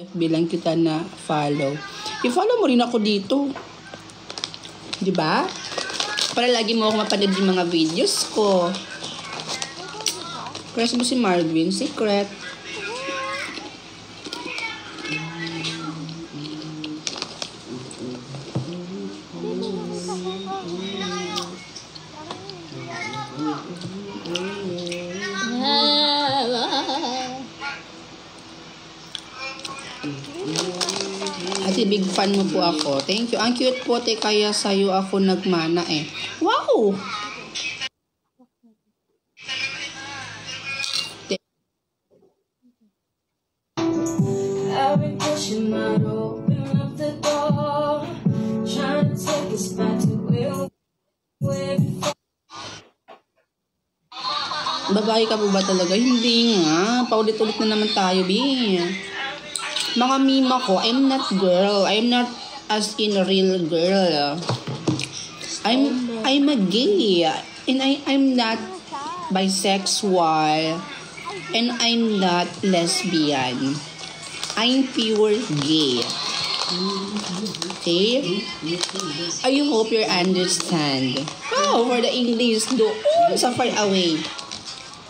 Bilang kita na follow. I-follow mo rin ako dito. Di ba? Para lagi mo ako mapanood yung mga videos ko. Crush mo si Marvin. Secret. Ate, big fan mo po ako. Thank you. Ang cute po, te, kaya sa'yo ako nagmana eh. Wow! I've been pushing out, open up the door, trying to take us back to where before. Babae ka po ba talaga? Hindi nga. Paulit-ulit na naman tayo, Bi. Mga mima ko, I'm not girl. I'm not as in a real girl. I'm a gay. And I'm not bisexual. And I'm not lesbian. I'm pure gay. Okay? I hope you understand. Oh, for the English, do so far away.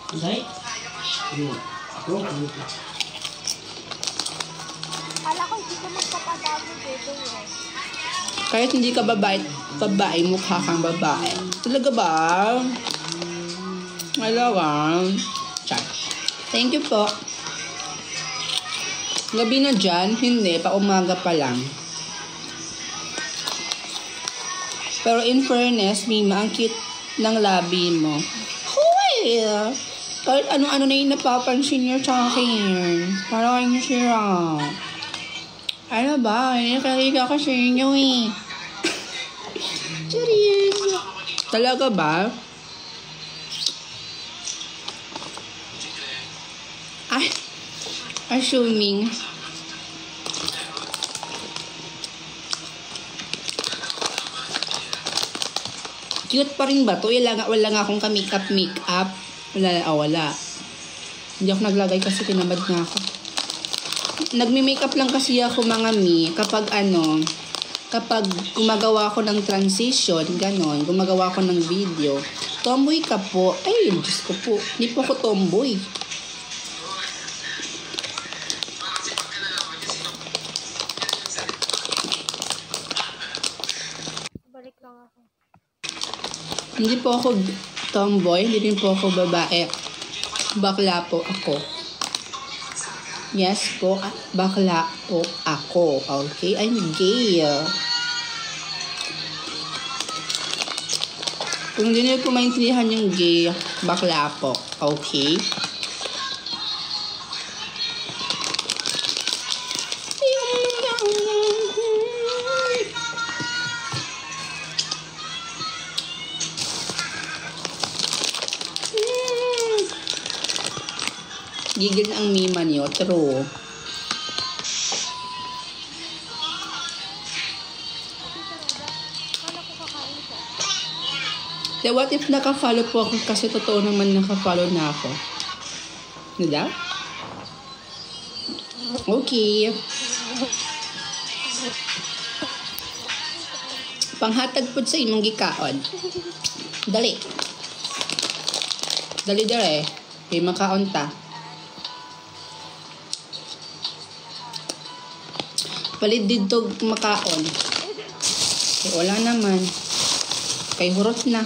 Okay? Kala ko hindi ka magpapagabi dito eh. Kahit hindi ka babae, mukha kang babae. Talaga ba? Malawa. Chat. Thank you po. Gabi na dyan? Hindi, pa umaga pa lang. Pero in fairness, Mima, ang cute ng labi mo. Hoy! Kahit ano-ano na yung napapansin niyo sa akin. Para kayo sira. Ano ba? Nakakita ko sa inyo eh. Serious. Talaga ba? Ay, assuming. Cute pa rin ba to? Wala nga akong ka-makeup. Wala. Hindi ako naglagay kasi tinamad nga ako. Nagme-makeup lang kasi ako mga kapag gumagawa ako ng transition, ganon, gumagawa ako ng video. Tomboy ka po. Ay, Diyos ko po. Hindi po ako tomboy. Balik lang ako. Hindi po ako tomboy, hindi rin po ako babae. Bakla po ako. Yes po, bakla po ako. Okay, I'm gay. Kung hindi niyo po maintindihan yung gay, bakla po. Okay? Gigil ang mima niyo. True. Kala ko kakain ka. What if naka-follow po ako kasi totoo naman naka-follow na ako? Ano daw? Okay. Panghatag po sa imong gikaon. Dali. Dali dere. Kay makaon ta. Palit dito makaon. Wala naman. Kay hurot na.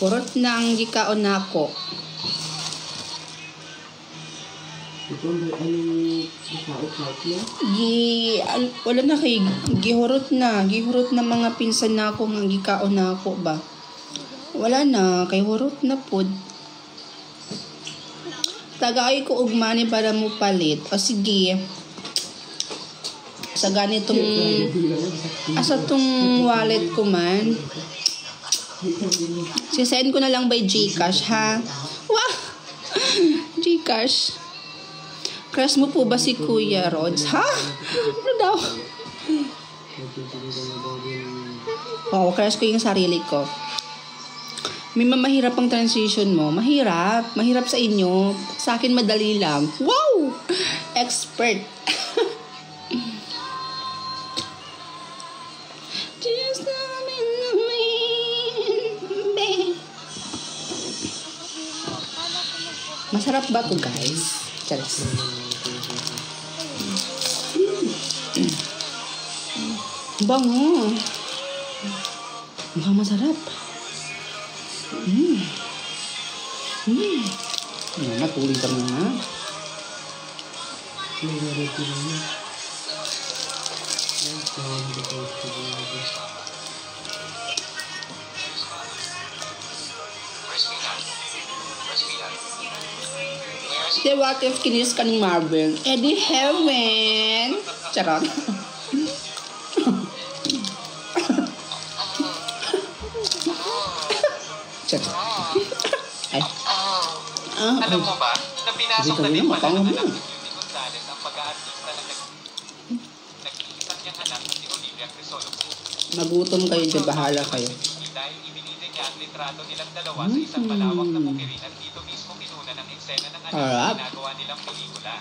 Hurot na ang gikaon na ako. Wala na kay gihurot na. Gihurot na mga pinsan na ako ang gikaon na ako ba. Wala na. Kay hurot na pod. Tagaay ko og money para mo palit. O sige. Sa ganitong asa tong wallet ko man. Sisend ko na lang by Gcash ha. Wow! Gcash. Crush mo po ba si Kuya Rods? Ha? Ano daw? Oo, crush ko yung sarili ko. May mahirap ang transition mo. Mahirap. Mahirap sa inyo. Sa akin madali lang. Wow! Expert. Masarap ba to guys? Charis. Bango. Mukhang masarap. Matuloy ka na. Di what if kinis ka ni Marvel? Eddie Heaven! Charot. Charot. Ay. Alam mo ba, na pinasok na din pala ng anak ni Beauty Gonzales ang pag-aartista na nag-iisang niyang anak na si Olivia Crisologo. Magutom kayo dyan, bahala kayo. Dahil ibinigay niya ang litrato nilang dalawa sa isang malawak na bukirin at dito mismo kinuna ng eksena ng anak na ginagawa nilang pelikula.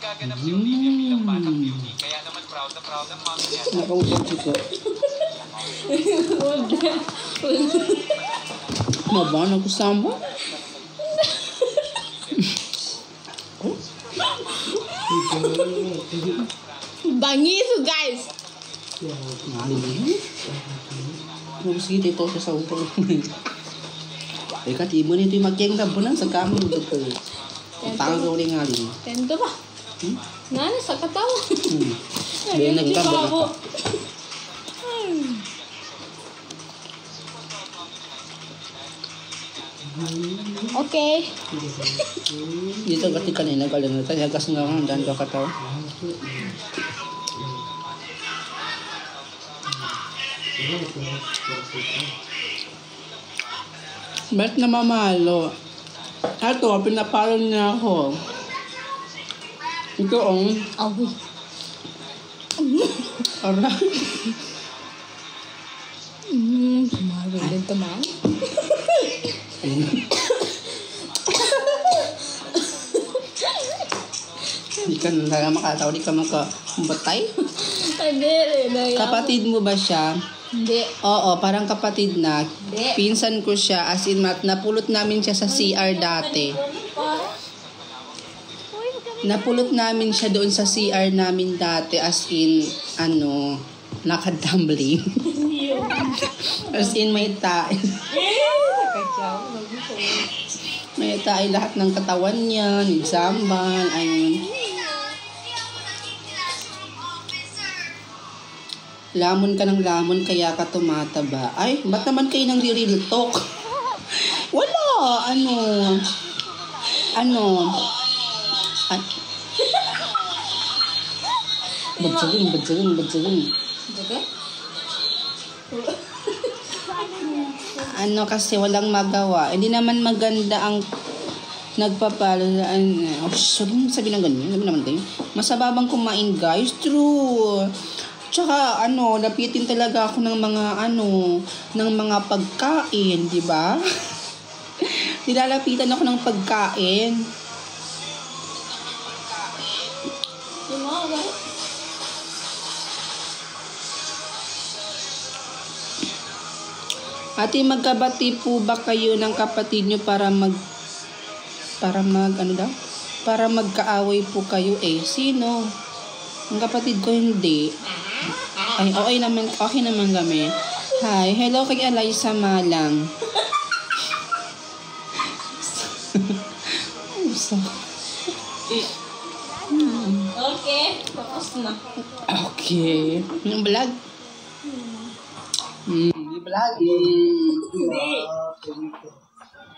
Gaganap si Olivia bilang batang beauty, kaya naman proud ang mami niya. Nakausap ko. Maba, nagustuhan mo? Bangis, guys! Sige, dito sa upo. Teka, tibo nito yung magyengga po lang sa kami. Tangan ko rin nga rin. Tento ba? Nana, sa katawa. Ayun, nagkabo. Okay. Dito gati kanina galing na tayo. Gas nga nga, daan ka katawa. Ba't namamalo? Ito, pinapalo niya ako. Ito, Awi. Aray. Marvel din to, ma'am. Hindi ka na makatawa, di ka makabatay. Hindi. Kapatid mo ba siya? Hindi. Oo, parang kapatid na. Hindi. Pinsan ko siya, as in, napulot namin siya sa CR dati. Napulot namin siya doon sa CR namin dati, as in, nakadambling. As in, may tae. May tae lahat ng katawan niya, nagsambal, ayun. Lamon ka ng lamon, kaya ka tumataba. Ay, ba't naman kayo nang real talk? Wala, Badsaling. Kasi walang magawa. Hindi naman maganda ang nagpapalo. Sabi ng ganyan. Sabi naman kayo. Masababang kumain, guys. True. Tsaka, lapitin talaga ako ng mga pagkain, di ba? Nilalapitan ako ng pagkain. Ate, magkabati po ba kayo ng kapatid nyo para magkaaway po kayo Sino? Ang kapatid ko hindi. Ay, okay naman kami. Hi, hello kay Eliza Malang. Okay, tapos na. Okay. Yung vlog? Vlog?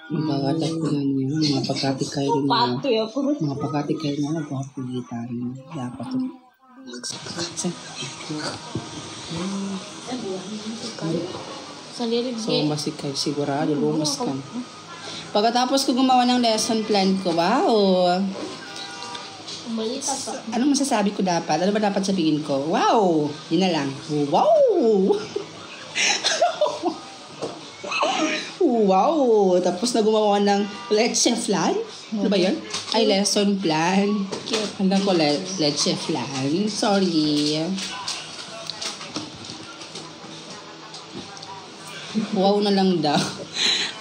Mabagatag ko na niya. Mga pagkatikay rin niya. Patoy ako. Mga pagkatikay niya. Nagpapagitan. Dapat ito. Sa lirig. So, masikay. Sigurado. Lumas ka. Pagkatapos ko gumawa ng lesson plan ko, wow! Umalita pa. Anong masasabi ko dapat? Ano ba dapat sabihin ko? Wow! Yun na lang. Wow! Wow! Tapos na gumawa ng lesson plan? Ano ba yun? Ay, lesson plan. Handa ko lesson plan. Sorry. Wow na lang daw.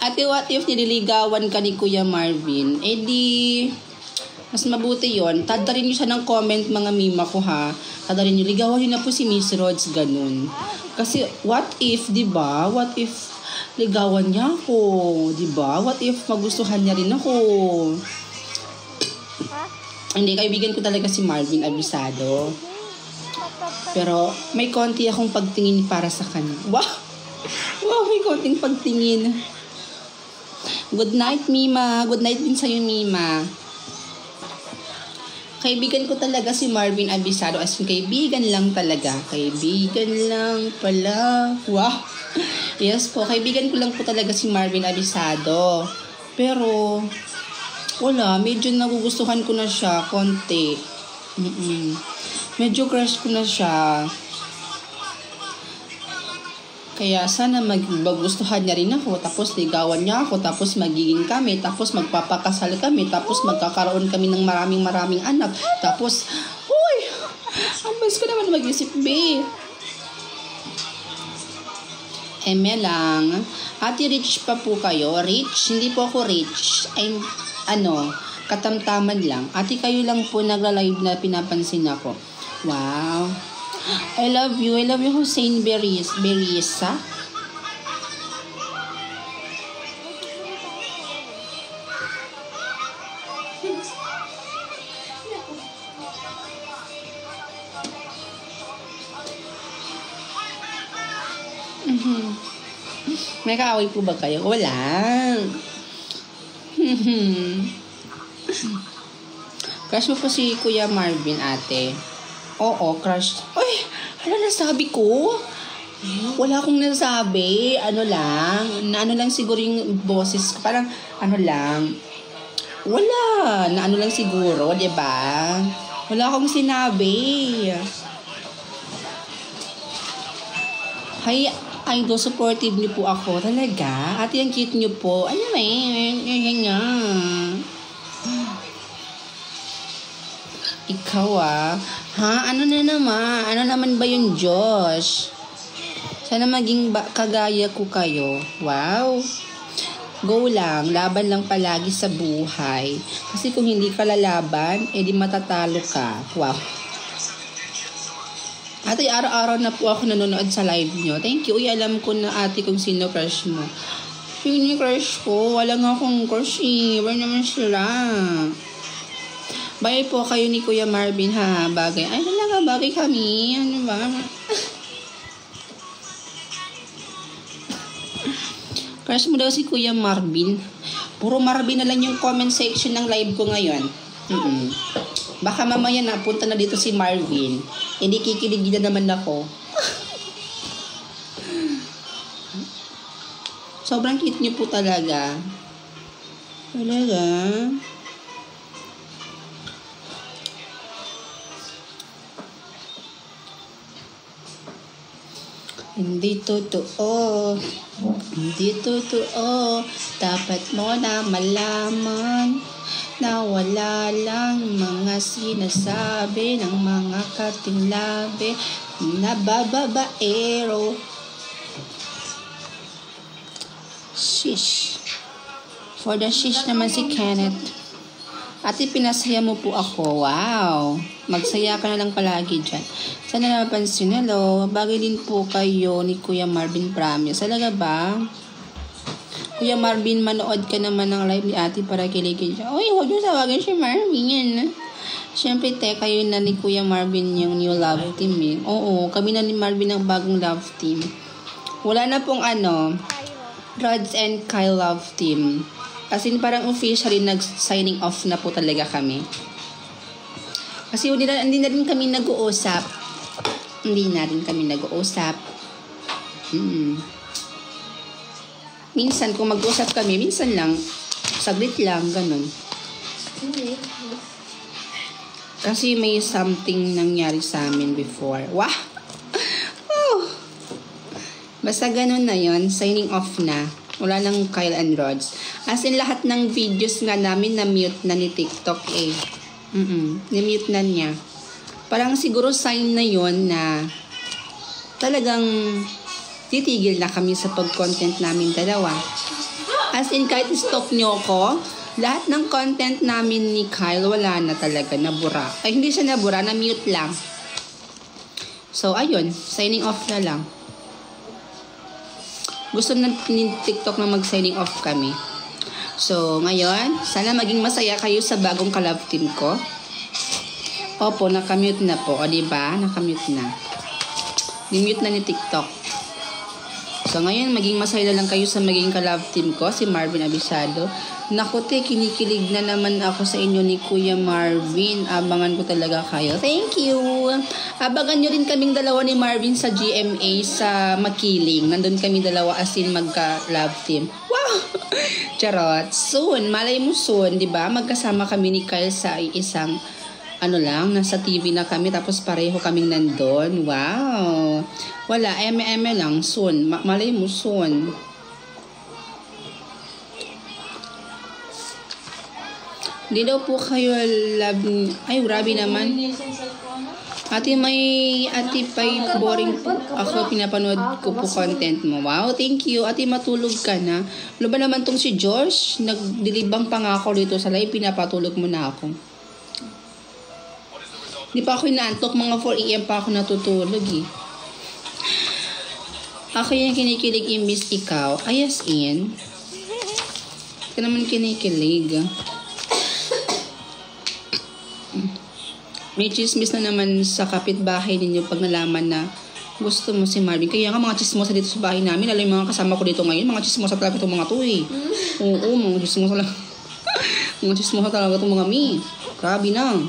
Ate, what if nililigawan ka ni Kuya Marvin? Eh di, mas mabuti yon. Tadarin niyo siya ng comment, mga mima ko ha. Tadarin niyo, ligawan niyo na po si Miss Rods, ganun. Kasi, what if, di ba? What if ligawan niya ako? Di ba? What if magustuhan niya rin ako? Hindi, kaibigan ko talaga si Marvin Abisado. Pero, may konti akong pagtingin para sa kanya. Wow! Wow, may konting pagtingin. Good night, Mima. Good night din sa'yo, Mima. Kaibigan ko talaga si Marvin Abisado. As in, kaibigan lang talaga. Kaibigan lang pala. Wow! Yes po, kaibigan ko lang po talaga si Marvin Abisado. Pero, wala, medyo nagugustuhan ko na siya, konti. Medyo crush ko na siya. Kaya sana magustuhan niya rin ako, tapos ligawan niya ako, tapos magiging kami, tapos magpapakasal kami, tapos magkakaroon kami ng maraming anak. Tapos, uy! Ang bas ko naman mag-isip, babe. Lang. Ate, rich pa po kayo? Rich? Hindi po ako rich. I'm, katamtaman lang. Ate, kayo lang po nagla-live na pinapansin ako. Wow. I love you. I love you, Hussein Berisa. May kaaway po ba kayo? Wala. Crush mo po si Kuya Marvin, ate. Oo, crush. Uy, ano nasabi ko? Wala akong nasabi. Ano lang siguro yung boses. Parang, wala. Lang siguro, diba? Wala akong sinabi. Hay, idol, supportive niyo po ako. Talaga? Ate, ang cute niyo po. Ano ba yun? Ikaw ha? Ano naman ba yung Josh? Sana maging kagaya ko kayo. Wow. Go lang. Laban lang palagi sa buhay. Kasi kung hindi ka lalaban, edi matatalo ka. Wow. Ate, araw-araw na po ako nanonood sa live nyo. Thank you. Uy, alam ko na ate kung sino crush mo. Sino crush ko? Wala nga akong crush eh. Wala naman sila. Bye po kayo ni Kuya Marvin ha. Bagay. Ay, talaga bagay kami. Ano ba? Crush mo daw si Kuya Marvin. Puro Marvin na lang yung comment section ng live ko ngayon. Baka mamaya napunta na dito si Marvin. Hindi kikilig na naman ako. Sobrang cute niyo po talaga. Talaga. Hindi totoo. Dapat mo na malaman na wala lang mga sinasabi ng mga katinglabi na bababaero. Shish. For the shish naman si Kenneth. Ate, pinasaya mo po ako. Wow. Magsaya ka na lang palagi dyan. Sana napansin, hello. Bagay din po kayo ni Kuya Marvin, promise. Talaga ba? Kuya Marvin, manood ka naman ng live ni ate para kiligin siya. Uy, huwag niyo tawagan si Marvin. Siyempre, kayo na ni Kuya Marvin yung new love team eh. Oo, kami na ni Marvin ang bagong love team. Wala na pong Rods and Kyle love team. As in, parang officially nag-signing off na po talaga kami. Kasi hindi na rin kami nag-uusap. Minsan, kung mag-usap kami, minsan lang, saglit lang, ganun. Kasi may something nangyari sa amin before. Wow! Oh! Basta ganun na yon, signing off na. Wala nang Kyle and Rods. As in, lahat ng videos nga namin na-mute na ni TikTok eh. Ni-mute na niya. Parang siguro sign na yon na talagang titigil na kami sa pag-content namin dalawa. As in, kahit stalk nyo ko, lahat ng content namin ni Kyle, wala na talaga, nabura. Ay, hindi siya nabura, na-mute lang. So, ayun, signing off na lang. Gusto na ni TikTok na mag-signing off kami. So, ngayon, sana maging masaya kayo sa bagong ka-love team ko. Opo, nakamute na po. O, diba? Nakamute na. Nimute na ni TikTok. So, ngayon, maging masaya lang kayo sa maging ka-love team ko, si Marvin Abisado. Naku, te, kinikilig na naman ako sa inyo ni Kuya Marvin. Abangan ko talaga kayo. Thank you! Abangan nyo rin kaming dalawa ni Marvin sa GMA sa Makiling. Nandun kami dalawa as in magka-love team. Wow! Charot. Soon, malay mo soon, di ba? Magkasama kami ni Kyle sa isang nasa TV na kami, tapos pareho kaming nandun. Wow! Wala, eme lang, soon. Malay mo, soon. Hindi daw po kayo love. Ay, grabe naman. Ate Pay, boring po. Ako, pinapanood ko po content mo. Wow, thank you. Ate, matulog ka na. Ano ba naman tong si Josh? Nagdilibang pa nga ako dito sa live, pinapatulog mo na ako. Di pa ako inaantok, mga 4 AM pa ako natutulog eh. Ako yung kinikilig imbis ikaw. Ayas in. Ka naman kinikilig. May chismis na naman sa kapitbahay ninyo pag nalaman na gusto mo si Marvin. Kaya nga mga chismosa dito sa bahay namin. Alam yung mga kasama ko dito ngayon. Mga chismosa talaga itong mga to eh. Oo, mga chismosa lang. Mga chismosa talaga itong mga mi. Grabe na.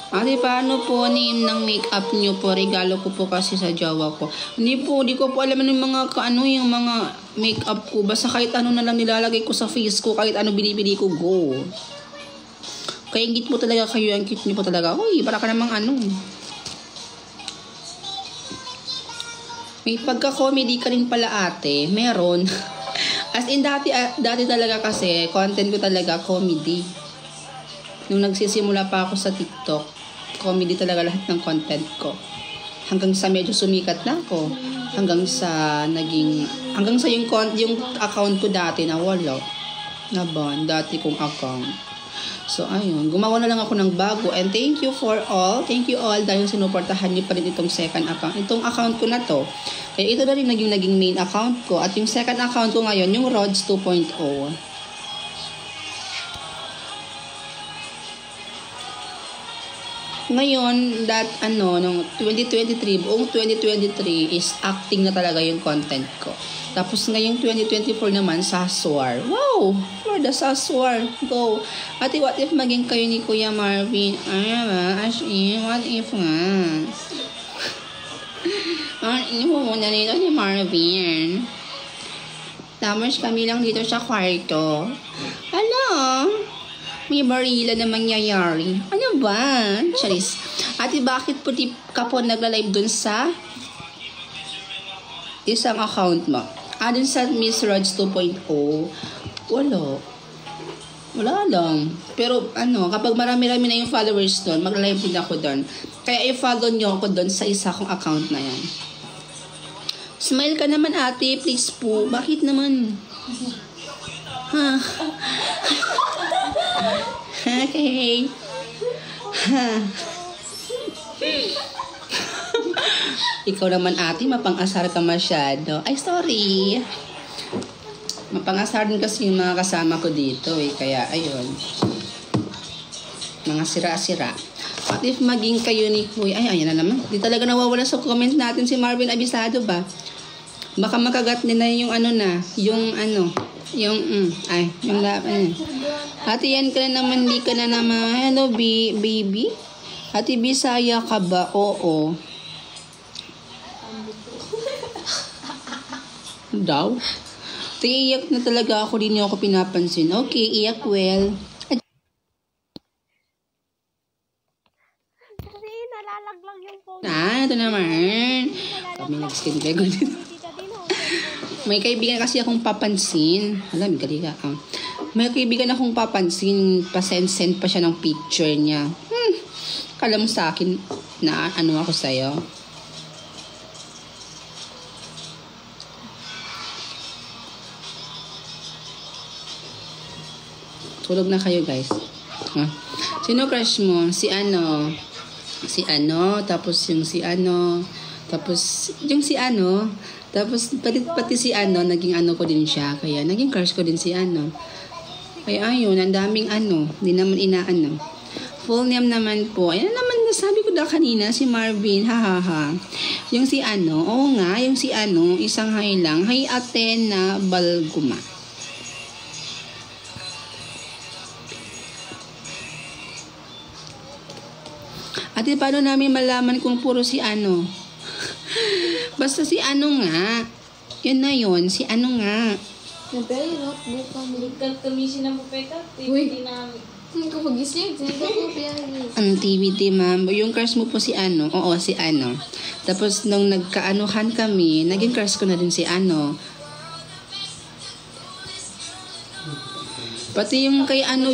Ate, paano po name ng makeup nyo po? Regalo ko po kasi sa jowa ko. Hindi ko po alam yung mga yung mga makeup ko. Basta kahit ano na lang nilalagay ko sa face ko, kahit ano binibili ko, go. Kaya ang cute mo talaga kayo, ang cute nyo po talaga. Uy, para ka namang May pagka-comedy ka rin pala ate. Meron. As in, dati talaga kasi, content ko talaga, comedy. Nung nagsisimula pa ako sa TikTok, comedy talaga lahat ng content ko. Hanggang sa medyo sumikat na ako. Hanggang sa yung account ko dati na wala. Naban, dati kong account. So, ayun. Gumawa na lang ako ng bago. And thank you for all. Thank you all dahil sinuportahan niyo pa rin itong second account. Itong account ko na to. Kaya ito na rin naging main account ko. At yung second account ko ngayon, yung Rods 2.0. Ngayon, nung 2023, buong 2023 is acting na talaga yung content ko. Tapos ngayong 2024 naman, Saswar. Wow! For the Saswar. Go! Ate, what if maging kayo ni Kuya Marvin? What if nga? Ano mo muna nito ni Marvin? Tapos kami lang dito sa kwarto. Ano? May barila na mangyayari. Ano ba? Charis. Ate, bakit po di ka po nagla-live dun sa isang account mo? Dun sa Miss Rods 2.0. Wala lang. Pero kapag marami-rami na yung followers dun, mag-live din ako dun. Kaya i-follow nyo ako dun sa isa kong account na yan. Smile ka naman ate, please po. Bakit naman? Okay. Ikaw naman ate, mapang-asar ka masyado. Ay, sorry. Mapang-asar din kasi yung mga kasama ko dito eh. Kaya, ayun. Mga sira-sira. What if maging kayo ni Kuya? Ay, ayan na naman. Di talaga nawawala sa comment natin si Marvin Abisado ba? Baka makagat nila yung Ate, yan ka na naman, di ka na naman. Hello, baby? Ate, Bisaya ka ba? Oo. Daw? Iyak na talaga ako, di niyo ako pinapansin. Okay, iyak well. Kasi nalalaglag yung phone. Ito naman. Kami nag-skincare ko dito. May kaibigan kasi akong papansin. Alam, gali ka. May kaibigan akong papansin. Pa-send pa siya ng picture niya. Kala mo sa akin na ako sa'yo. Tulog na kayo, guys. Ha? Sino crush mo? Si ano? Si ano? Tapos yung si ano? Tapos yung si ano? Tapos pati si ano, naging ano ko din siya. Kaya naging crush ko din si ano. Kaya ayun, ang daming ano. Hindi naman inaano. Full name naman po. Ayan naman, nasabi ko daw kanina, si Marvin. Ha. Yung si ano, oo nga, yung si ano, isang hay lang. Hay Athena Balguma. Ate, paano namin malaman kung puro si ano? Basta si ano nga. Yun na yun, si ano nga. Pero yung notebook kami. Kamisin ng pupeta. Hindi namin. Hindi ko pagising. Hindi ko piyagis. Ang TVT, ma'am. Yung crush mo po si ano? Oo, si ano. Tapos nung nagkaanuhan kami, naging crush ko na din si ano. Pati yung kay ano.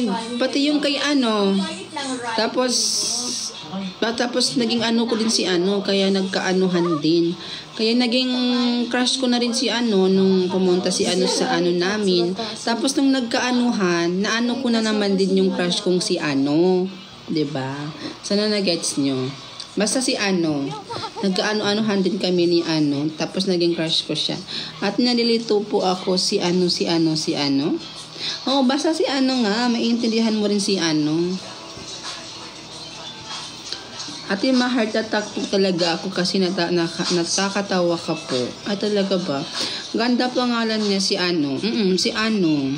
Tapos naging ano ko din si ano, kaya nagkaanuhan din. Kaya naging crush ko na rin si ano nung pumunta si ano sa ano namin. Tapos nung nagkaanuhan, naano ko na naman din yung crush kong si ano. 'Di ba? Sana na-gets nyo. Basta si ano, nagkaano-anuhan din kami ni ano, tapos naging crush ko siya. At nalilito po ako si ano. Oh, basta si ano nga, maintindihan mo rin si ano. Ate, ma-heart attack po talaga ako kasi nakakatawa ka po. Ay, talaga ba? Ganda pangalan niya si ano. Si ano.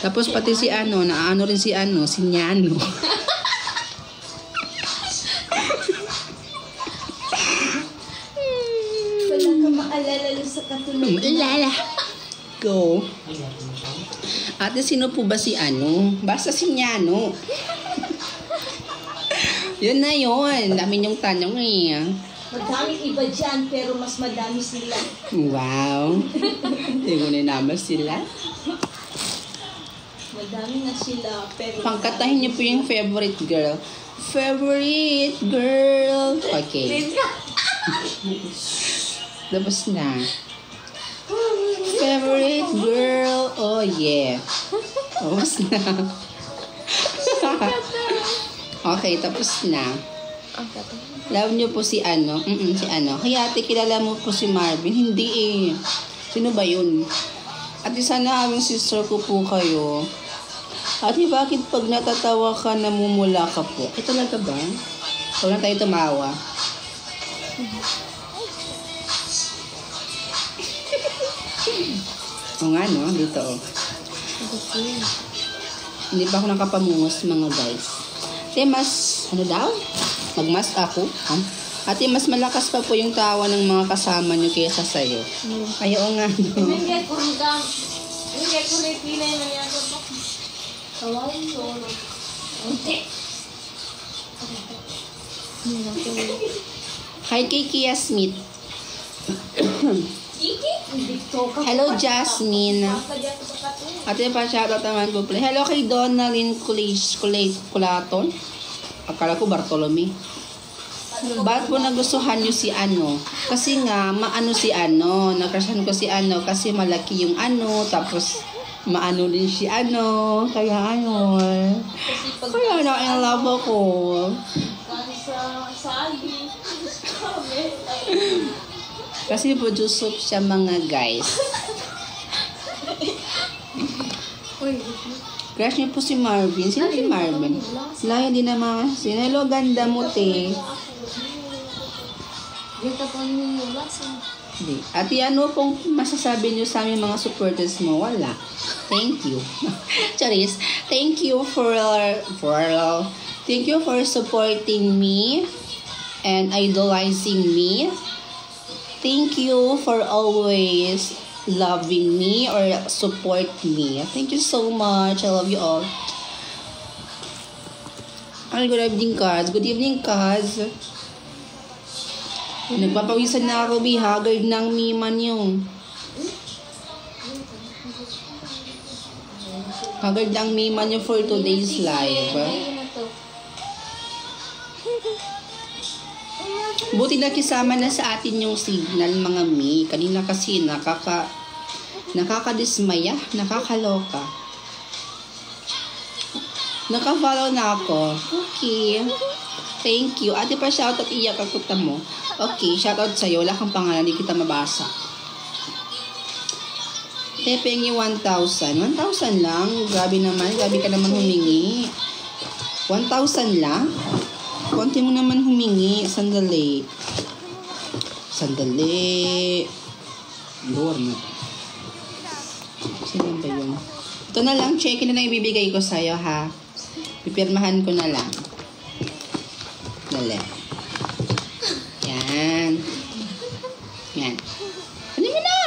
Tapos pati si ano, naano rin si ano, si Nyano. Wala ka maalala sa katulog. Maalala. Go. Ate, sino po ba si ano? Basta si Nyano. Yun na yun. Dami niyong tanong eh. Madaming iba dyan, pero mas madami sila. Wow. Hindi ko ninamas sila. Madami na sila, pero... Pangkatahin niyo po yung favorite girl. Favorite girl. Okay. Tapos na. Favorite girl. Oh yeah. Tapos na. Okay, tapos na. Love niyo po si ano? Si ano. Kaya ate, kilala mo po si Marvin? Hindi eh. Sino ba yun? Ate, sana aming sister ko po kayo. Ate, bakit pag natatawa ka, namumula ka po? Eh, talaga ba? Huwag na tayo tumawa. O nga, no? Dito, oh. Hindi pa ako nakapamungos, mga guys. Ate, mas, ano daw? Magmas ako? Ate, mas malakas pa po yung tawa ng mga kasama nyo kaysa sa'yo. Ay, oo nga, no? Hindi ko rin pinay na niya ito. Kawain ko. Hindi. Hi kay Kia Smith. Hello, Jasmine. Ate, pa-shoutout naman po pala. Hello kay Donalyn Culaton. Akala ko Bartolome. Ba't po nagustuhan nyo si ano? Kasi nga, maano si ano. Nakrashan ko si ano kasi malaki yung ano. Tapos, maano din si ano. Kaya ano. Kaya na-in love ako. Kasi po, Jusop siya mga guys. Crush niyo po si Marvin. Sino si Marvin? Layo din naman. Hello, ganda mo, te. Ate, ano pong masasabi niyo sa aming mga supporters mo? Wala. Thank you. Charis. Thank you for supporting me and idolizing me. Thank you for always loving me or support me. Thank you so much. I love you all. Good evening, Kaz. Good evening, Kaz. Nagpapawisan na ako, haggard ng miman yung. Haggard ng miman yung for today's live. Buti na kisama na sa atin yung signal, mga mi. Kanina kasi nakakadismaya, nakakaloka. Naka-follow na ako. Okay. Thank you. Ate pa shoutout iyak ako mo. Okay, shoutout sa'yo. Wala kang pangalan, hindi kita mabasa. Tepengi 1,000. 1,000 lang. Grabe naman. Grabe ka naman humingi. 1,000 lang? Konti mo naman humingi. Sandali. Sandali. Lord na. Sino ba yun? Ito na lang. Check-in na lang ibibigay ko sa'yo, ha? Pipirmahan ko na lang. Dali. Yan. Yan. Kunin mo na.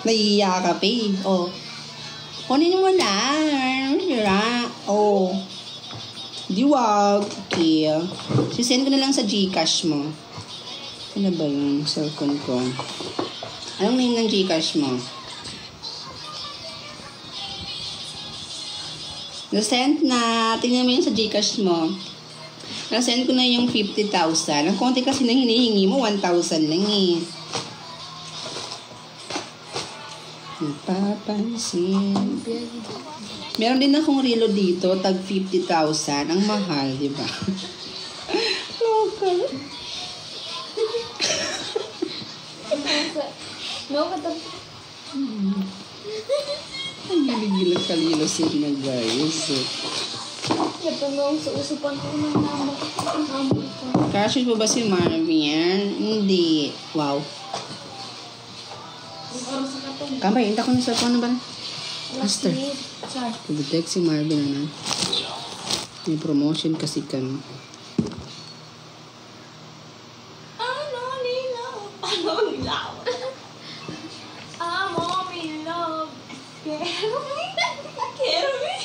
Naiiya ka pa eh. Oh. Kunin mo na. Sira. Oh. Di wag. Okay. Sisend ko na lang sa Gcash mo. Ano ba yung cellphone ko? Anong name ng Gcash mo? Nasend na. Tingnan mo yun sa Gcash mo. Nasend ko na yung 50,000. Ang konti kasi nang hinihingi mo, 1,000 lang eh. Papansin. Meron din akong relo dito, tag 50,000. Ang mahal, di ba? Local. No, katap. Ang gilig-gilig kalilosin na guys. Ito nung sa usupan ko ng nama. Crush mo ba si Marvin? Hindi. Wow. Kamay, hinta ko na sa phone na ba? Master. Pag-text si Marvin na. May promotion kasi kami. Ano nilaw? Ano nilaw? Mommy love. Kero me. Kero me.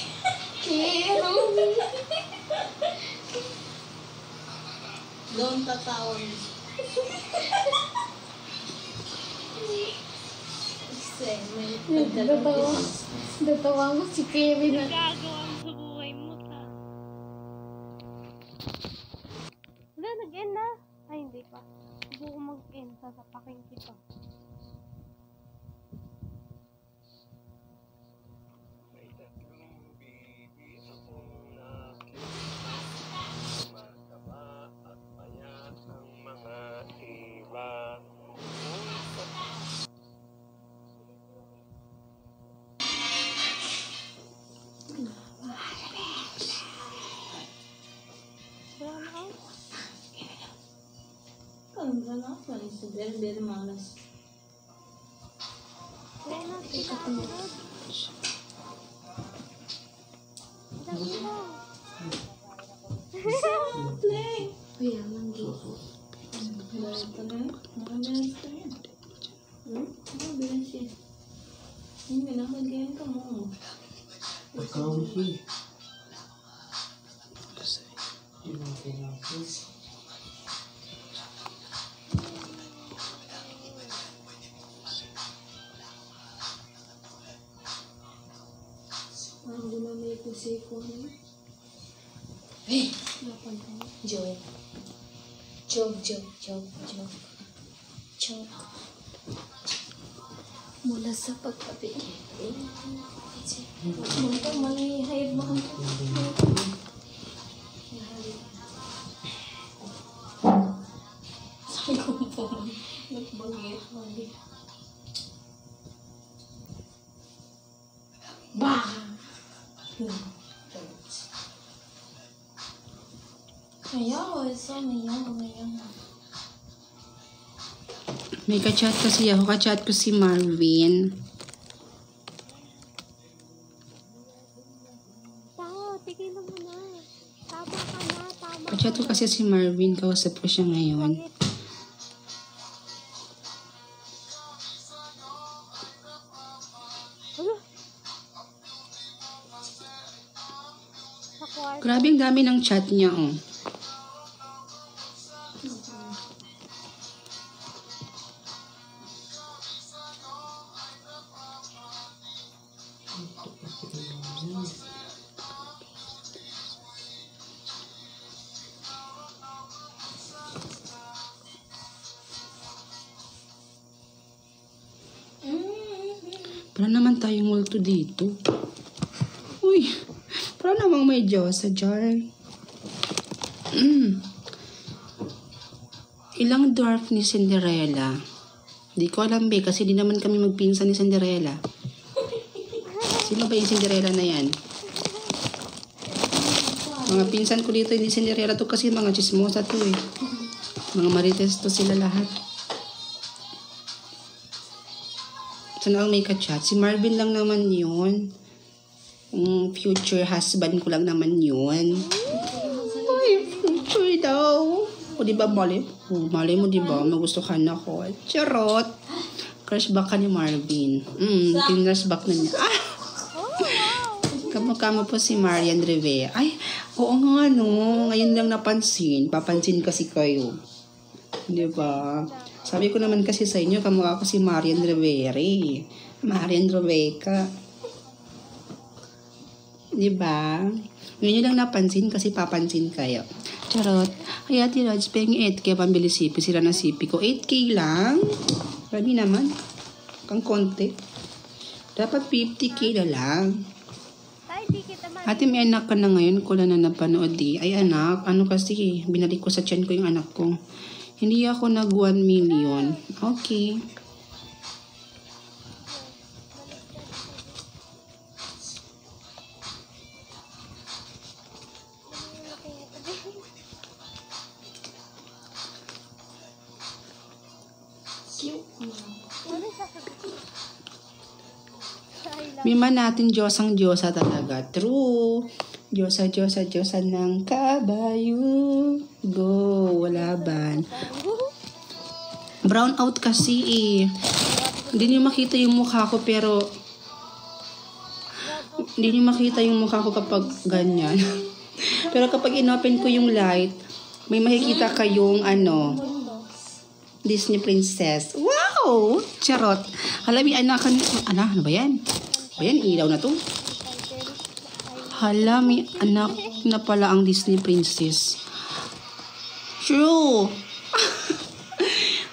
Kero me. Don't tatawa mo. Datawa mo si Kevin na. Gagawa mo sa buhay mo, ta. Wala, nag-end na. Ay, hindi pa. Buko mag-end. Sasapakin kita. May tatlong bibi akong mataba at payat ang mga iba. Very malas. Wala na, kita agad. Dami mo. Play. Kuya, manggi. Nakabilis ka yan. Nakabilis yan. Hindi, nakagayan ka mo. Accounting. Yung mga finances. Ang gumamay ko si Kuya. Hey! Napantay. Joke. Joke. Mula sa pagkabi. Mula may hayad mo ang sabi ko po. Nagbagit. Bah! Ayaw, isa mayaw. May ka-chat kasi ako. Ka-chat ko si Marvin. Tao, tigilan mo na. Tama ka na, tama. Ka-chat ko kasi si Marvin. Kausap ko siya ngayon. Bakit? Ano? Sa kwarto. Grabe ang dami ng chat niya, oh. Para naman tayong multo dito. Uy, para namang may Diyos sa jar. Ilang dwarf ni Cinderella? Di ko alam be, kasi di naman kami magpinsan ni Cinderella. Sino ba yung Cinderella na yan? Mga pinsan ko dito, hindi Cinderella to kasi mga chismosa to eh. Mga marites to sila lahat. Sana ang may kachat? Si Marvin lang naman yun. Future husband ko lang naman yun. Ay, future daw. O diba mali? O, mali mo diba? Magustuhan ako. Charot. Crush back ka ni Marvin. Crush back na niya. Ah! Kamukha mo po si Marian Rivera. Ay, oo nga no. Ngayon lang napansin. Papansin kasi kayo. Diba? Sabi ko naman kasi sa inyo, kamukha ko si Marian Rivera. Marian Rebecca. Diba? Ngayon lang napansin kasi papansin kayo. Charot. Kaya Tiraj, pengin 8K pambili sipi. Sila na sipi ko. 8K lang. Grabe naman. Kang konti. Dapat 50K na lang. Tay, di kita man. Ate, may anak ka na ngayon. Kula na napanood di. Ay anak, ano kasi, binalik ko sa tiyan ko yung anak ko. Hindi ako nag 1 million. Okay. Mima natin Diyosang Diyosa talaga. True. Diyosa, Diyosa, Diyosa ng kabayo. Go. Walaban. Brown out kasi eh. Hindi niyo makita yung mukha ko pero hindi niyo makita yung mukha ko kapag ganyan. Pero kapag inopen ko yung light, may makikita kayong Disney princess. Wow! Charot. Hala, may anak ka ano ba yan? Ayan, ilaw na to. Hala, may anak na pala ang Disney princess. True.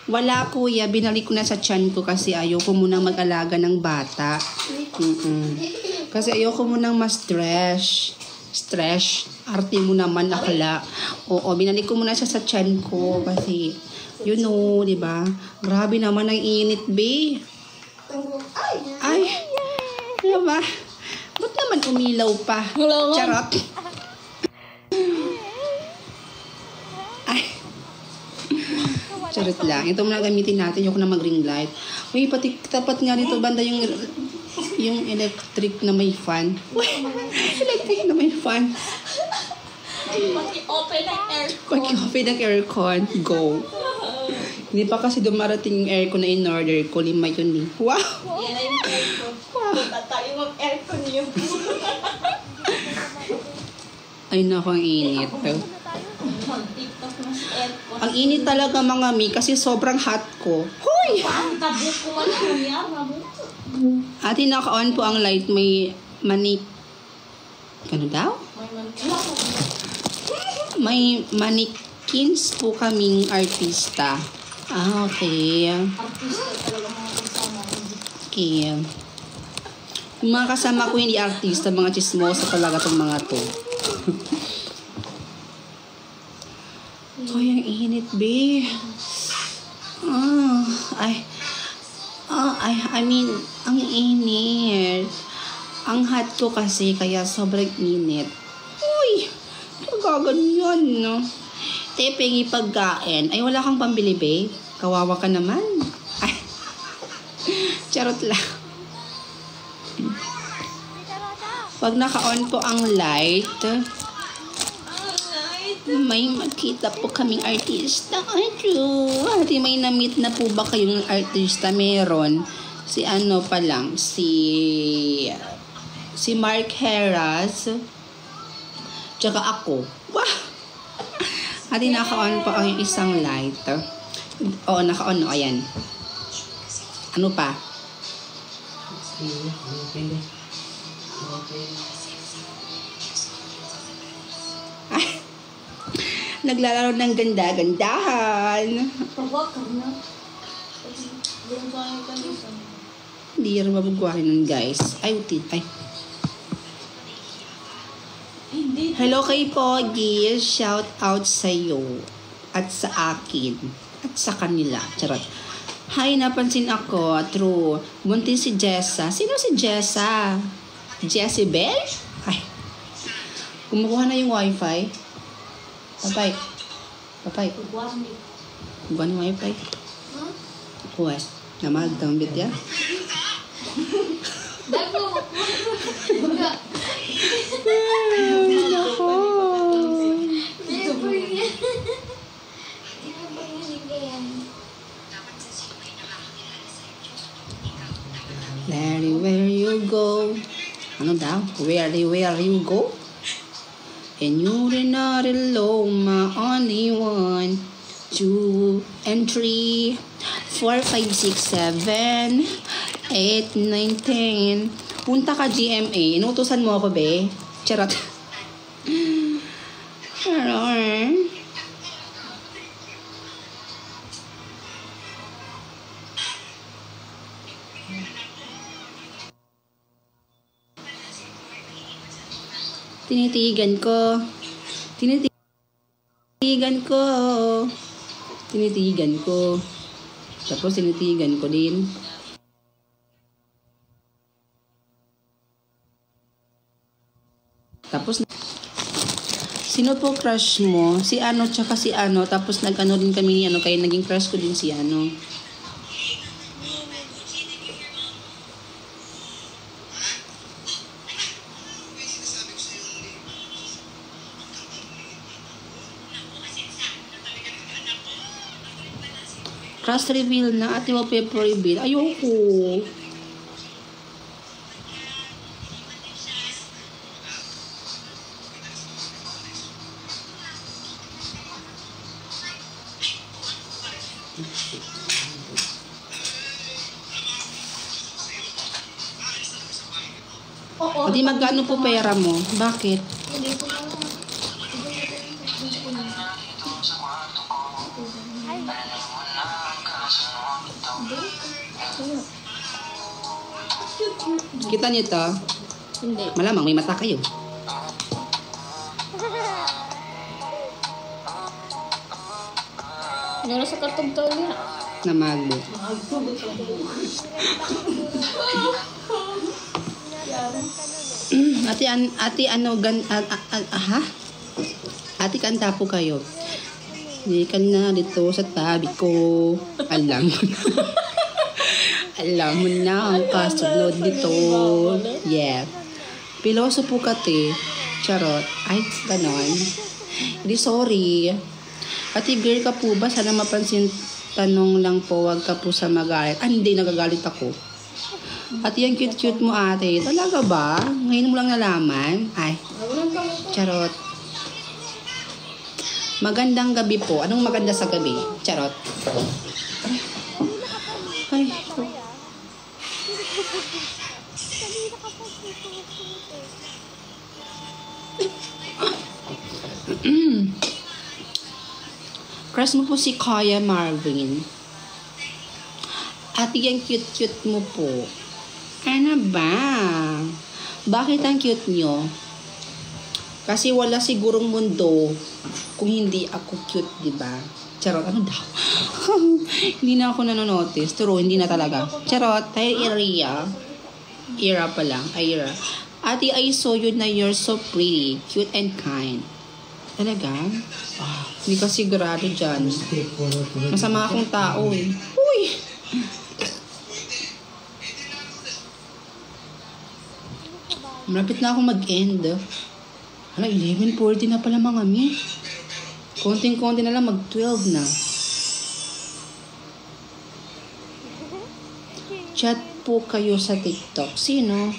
Wala kuya, binalik ko na sa tiyan ko kasi ayoko munang mag-alaga ng bata. Kasi ayoko munang ma-stress. Arte mo naman, akala. Oo, binalik ko muna siya sa tiyan ko kasi you know, di ba? Grabe naman ang init, be. Ay, di ba? Ba't naman umilaw pa? Charot. Ay. Charot lang. Ito muna gamitin natin. Ayoko na mag-ring light. Uy, pati tapat nga dito banda yung electric na may fan. Electric na may fan. Paki-open ang aircon. Paki-open ang aircon. Go. Hindi pa kasi dumarating yung aircon na in-order ko. 5 yun eh. Wow! Yan na yung aircon. Punta tayo mag-aircon yun. Ay naku, ang init. Mag-tiktok na si aircon. Ang init talaga mga mi kasi sobrang hot ko. Hoy! Ang tabuk ko wala nangyari. Ate, naka-on po ang light. May manik... Ano daw? May mannequins po kaming artista. Ah, okay. Artista talaga mga kasama ko. Okay. Yung mga kasama ko hindi artista, mga chismosa talaga itong mga to. Ay, ang init, be. I mean, ang init. Ang hot ko kasi, kaya sobrang init. Uy! Kagaganyan, no? Tepeng ipagkain. Ay, wala kang pambili, be. Kawawa ka naman. Ay. Charot lang. Pag naka-on po ang light, may makita po kaming artista. Ay, true. Ate, may na-meet na po ba kayong artista? Meron. Si ano pa lang. Si Mark Heras. Tsaka ako. Wow! Ate, naka-on po ang isang light. Oo, naka-on. O, ayan. Ano pa? Ay, naglalaro ng ganda-gandahan. Pagwag ka na. Diyan tayo kanisa. Hindi rin mabugwahin nun, guys. Ay, utit. Ay. Hello kay Pogi. Shout out sa'yo. At sa akin. At sa kanila. Charot. Hi, napansin ako. True. Buntis si Jessa. Sino si Jessa? Jessie Bell? Ay. Kumukuha na yung wifi. Papay. Papay. Kukuha ng wifi. Kuha. Namadambit ya. Dago. Larry, where you go? Ano daw? Where you go? And you're not alone, my only one. 2 and 3, 4, 5, 6, 7, 8, 9, 10. Punta ka GMA. Inutusan mo ako, be. Charot. Hello. Tinitigan ko. Tapos tinitigan ko din. Tapos, sino po crush mo? Si ano, tsaka si ano. Tapos nag-ano din kami ni ano, kaya naging crush ko din si ano. Crush reveal na at wallpaper reveal. Ayoko. Oo. Hindi magkano po pera mo? Bakit? Hindi ko na. Kita niyo to? Hindi. Malamang may mata kayo. Nara sa kartong niya. Namagbo. Ate ano ha? Ate kanta po kayo. Hindi ka na dito sa tabi ko. Alam mo na. Alam mo na ang kasunod dito. Yeah. Piloso po kati. Charot. Ay, ganon. Hindi, sorry. Ate, girl ka po ba? Sana mapansin, tanong lang po, wag ka po sa magalit. Ah, hindi, nagagalit ako. Ate, yung cute-cute mo, ate. Talaga ba? Ngayon mo lang nalaman? Ay, charot. Magandang gabi po. Anong maganda sa gabi? Charot. Ay, crush mo po si Kaya Marvin. Ate, yung cute-cute mo po. Ano ba? Bakit ang cute nyo? Kasi wala sigurong mundo kung hindi ako cute, diba? Charot, ano daw? Hindi na ako nanonotice. True, hindi na talaga. Charot, tayo Ira. Ira pa lang. Ira. Ate, I saw you na you're so pretty, cute and kind. Talaga? Ah, hindi ka sigurado dyan. Masama akong tao eh. Uy! Malapit na akong mag-end. Hala, 11:40 na pala mga mi. Konting-konti na lang, mag-12 na. Chat po kayo sa TikTok. Sino?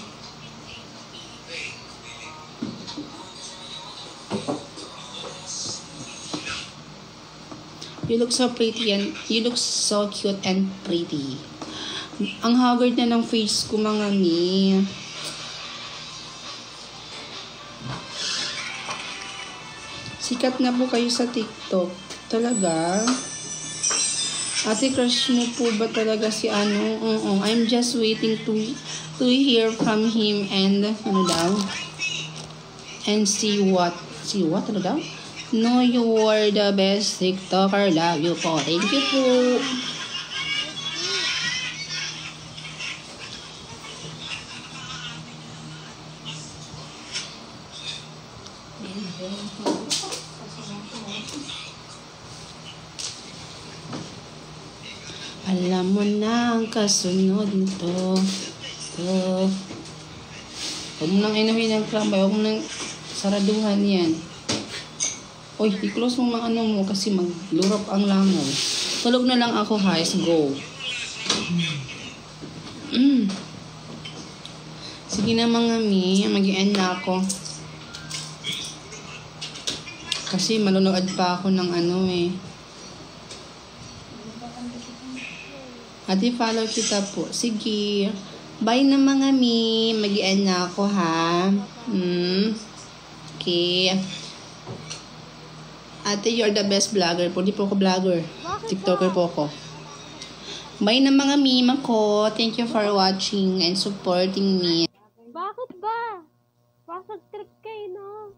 You look so pretty and you look so cute and pretty. Ang haggard na ng face ko, mga mi. Sikat na po kayo sa TikTok. Talaga? Ate, crush mo po ba talaga si ano? I'm just waiting to hear from him and ano daw? And see what? Ano daw? No, you are the best TikToker. Love you po. Thank you po. Alam mo na ang kasunod nito. Huwag mo nang inumin ng klambay. Huwag mo nang saraduhan yan. Uy, i-close mo mga ano mo kasi maglurap ang langaw. Tulog na lang ako, guys. Go. Sige na mga mi. Mag-i-end na ako. Kasi manunood pa ako ng ano eh. Ate, follow kita po. Sige. Bye na mga mi. Mag-i-end na ako ha. Okay. Ate, you're the best vlogger po. Di po ako vlogger. TikToker po ako. Bye na mga mima ko. Thank you for watching and supporting me. Bakit ba? Pasag trip kayo, no?